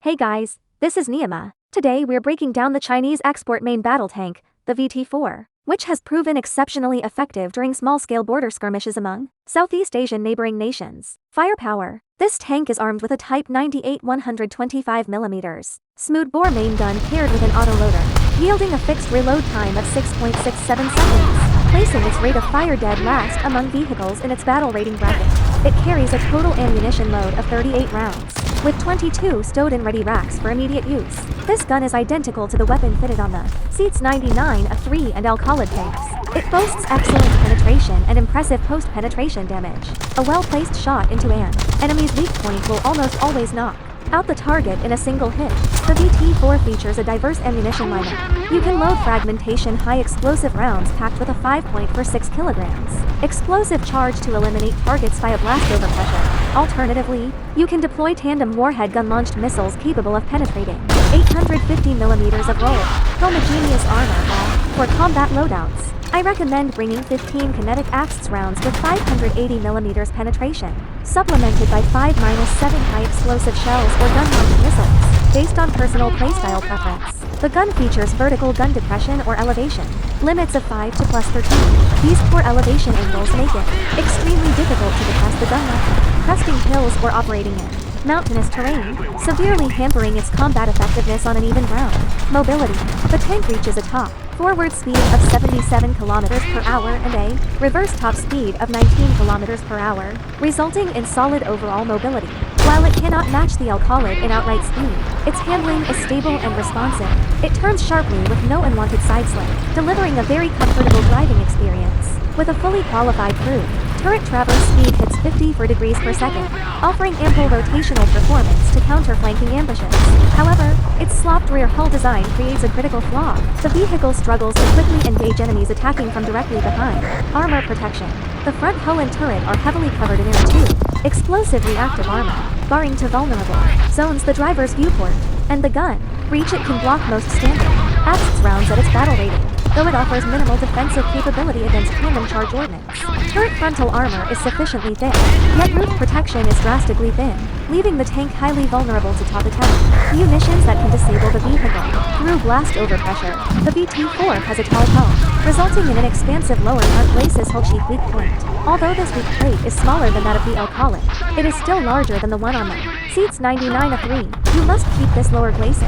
Hey guys, this is Niyama. Today we're breaking down the Chinese export main battle tank, the VT-4, which has proven exceptionally effective during small-scale border skirmishes among Southeast Asian neighboring nations. Firepower. This tank is armed with a Type 98 125mm smoothbore main gun paired with an autoloader, yielding a fixed reload time of 6.67 seconds, placing its rate of fire dead last among vehicles in its battle rating bracket. It carries a total ammunition load of 38 rounds, with 22 stowed in ready racks for immediate use. This gun is identical to the weapon fitted on the CETS-99 A3 and Al-Khalid tanks. It boasts excellent penetration and impressive post-penetration damage. A well-placed shot into an enemy's weak point will almost always knock out the target in a single hit. The VT-4 features a diverse ammunition lineup. You can load fragmentation high explosive rounds packed with a 5.46 kilograms explosive charge to eliminate targets via blast overpressure. Alternatively, you can deploy tandem warhead gun-launched missiles capable of penetrating 850mm of rolled, homogeneous armor for combat loadouts. I recommend bringing 15 kinetic AXS rounds with 580mm penetration, supplemented by 5-7 high explosive shells or gun-launched missiles, based on personal playstyle preference. The gun features vertical gun depression or elevation, limits of 5 to +13. These poor elevation angles make it extremely difficult to depress the gun weapon, cresting hills or operating in mountainous terrain, severely hampering its combat effectiveness on uneven ground. Mobility. The tank reaches a top forward speed of 77 km/h and a reverse top speed of 19 km/h, resulting in solid overall mobility. While it cannot match the Al-Khalid in outright speed, its handling is stable and responsive. It turns sharply with no unwanted side slip, delivering a very comfortable driving experience. With a fully qualified crew, turret traverse speed hits 54 degrees per second, offering ample rotational performance to counter flanking ambushes. However, its slopped rear hull design creates a critical flaw. The vehicle struggles to quickly engage enemies attacking from directly behind. Armor protection. The front hull and turret are heavily covered in air tube, explosive reactive armor, barring to vulnerable zones the driver's viewport, and the gun breach it can block most standard AXS rounds at its battle rating, though it offers minimal defensive capability against tandem charge ordnance. Turret frontal armor is sufficiently thick, yet roof protection is drastically thin, leaving the tank highly vulnerable to top attack. Munitions that can disable the vehicle through blast overpressure. The VT-4 has a tall hull, resulting in an expansive lower front glacis hull cheek weak point. Although this weak plate is smaller than that of the Al-Khalid, it is still larger than the one on the CETS-99 A3. You must keep this lower glacis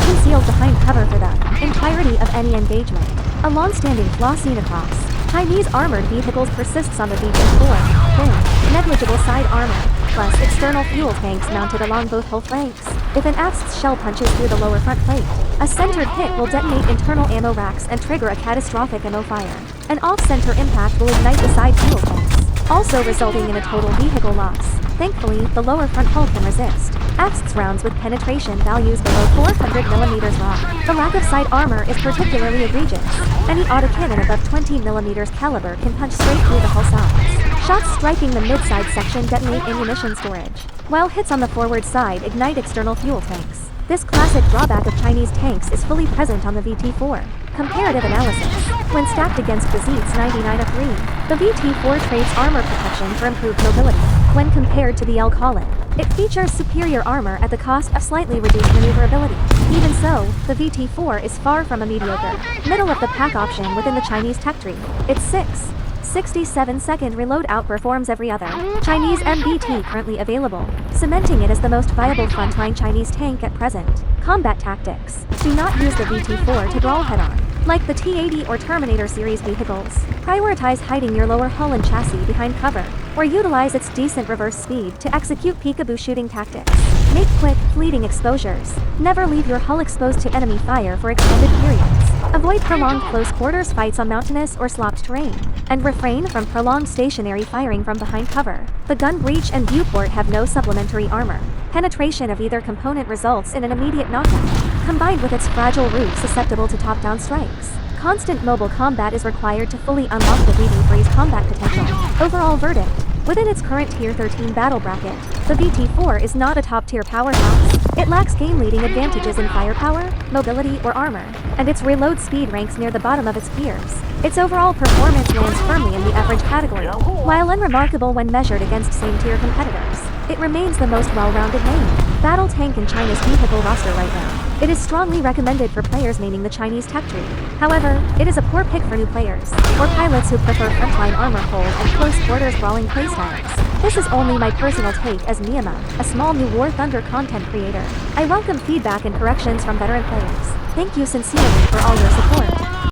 concealed behind cover for the entirety of any engagement. A long-standing flaw seen across Chinese armored vehicles persists on the VT-4. Thin, negligible side armor, plus external fuel tanks mounted along both hull flanks. If an AXS shell punches through the lower front plate, a centered hit will detonate internal ammo racks and trigger a catastrophic ammo fire. An off-center impact will ignite the side fuel tanks, also resulting in a total vehicle loss. Thankfully, the lower front hull can resist AXS rounds with penetration values below 400mm raw. The lack of side armor is particularly egregious. Any autocannon above 20mm caliber can punch straight through the hull sides. Shots striking the mid-side section detonate ammunition storage, while hits on the forward side ignite external fuel tanks. This classic drawback of Chinese tanks is fully present on the VT-4. Comparative analysis. When stacked against the CETS-99 A3, the VT-4 trades armor protection for improved mobility. When compared to the Al-Khalid, it features superior armor at the cost of slightly reduced maneuverability. Even so, the VT-4 is far from a mediocre, middle-of-the-pack option within the Chinese tech tree. Its 67-second reload outperforms every other Chinese MBT currently available, cementing it as the most viable frontline Chinese tank at present. Combat tactics. Do not use the VT-4 to brawl head-on. Like the T-80 or Terminator series vehicles, prioritize hiding your lower hull and chassis behind cover, or utilize its decent reverse speed to execute peekaboo shooting tactics. Make quick, fleeting exposures. Never leave your hull exposed to enemy fire for extended periods. Avoid prolonged close quarters fights on mountainous or sloped terrain, and refrain from prolonged stationary firing from behind cover. The gun breech and viewport have no supplementary armor. Penetration of either component results in an immediate knockout, combined with its fragile roof susceptible to top-down strikes. Constant mobile combat is required to fully unlock the VT-4's combat potential. Overall verdict. Within its current Tier 13 battle bracket, the VT-4 is not a top-tier powerhouse. It lacks game-leading advantages in firepower, mobility, or armor, and its reload speed ranks near the bottom of its peers. Its overall performance lands firmly in the average category, while unremarkable when measured against same-tier competitors. It remains the most well-rounded name. battle tank in China's vehicle roster right now. It is strongly recommended for players maining the Chinese tech tree. However, it is a poor pick for new players, or pilots who prefer frontline armor hold and close quarters brawling playstyles. This is only my personal take as Miyama, a small new War Thunder content creator. I welcome feedback and corrections from veteran players. Thank you sincerely for all your support.